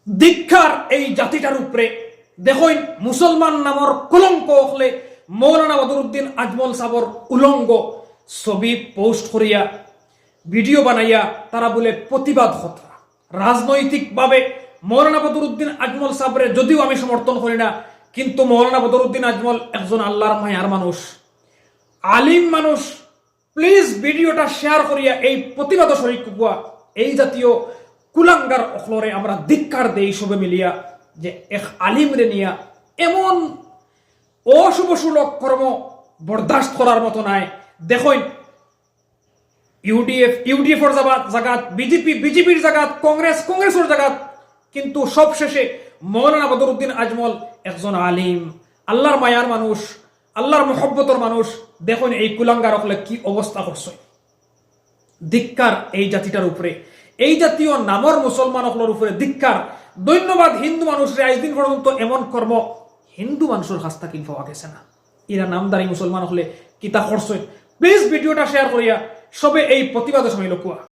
দীক্ষার এই জাতিটার উপরে দেখুন মুসলমান নামর কলঙ্ক হলে মৌলানা বদরুদ্দিন আজমল সাবর উলঙ্গ ছবি পোস্ট করিয়া ভিডিও বানাইয়া তারা বলে প্রতিবাদ হতা রাজনৈতিকভাবে মৌলানা বদরুদ্দিন আজমল সাবরে যদিও আমি সমর্থন করি না, কিন্তু মৌলানা বদরুদ্দিন আজমল একজন আল্লাহর মায়ার মানুষ, আলিম মানুষ। প্লিজ ভিডিওটা শেয়ার করিয়া এই প্রতিবাদ শরীক কুয়া এই জাতীয় কুলাঙ্গার অখলরে আমরা ধিক্কার দেই সবে মিলিয়া যে এক আলিম রে নিয়া এমন অশুভ সুলভ কর্ম বরদাস্ত করার মতো নাই। দেখুন ইউডিএফর জাগাত বিজেপির জাগাত কংগ্রেসের জাগাত, কিন্তু সবশেষে মৌলানা বদরুদ্দিন আজমল একজন আলিম, আল্লাহর মায়ার মানুষ, আল্লাহর মহব্বতর মানুষ। দেখুন এই কুলাঙ্গার হলে কি অবস্থা করছে। ধিক্কার এই জাতিটার উপরে, এই জাতীয় নামর মুসলমান হলের উপরে ধিক্কার। ধন্যবাদ হিন্দু মানুষরে আজ দিন পর্যন্ত এমন কর্ম হিন্দু মানুষের কাছ থেকে পাওয়া গেছে না। এরা নামদারি মুসলমান হলে কিতা করছে। প্লিজ ভিডিওটা শেয়ার করিয়া সবে এই প্রতিবাদে সময় লকুয়া।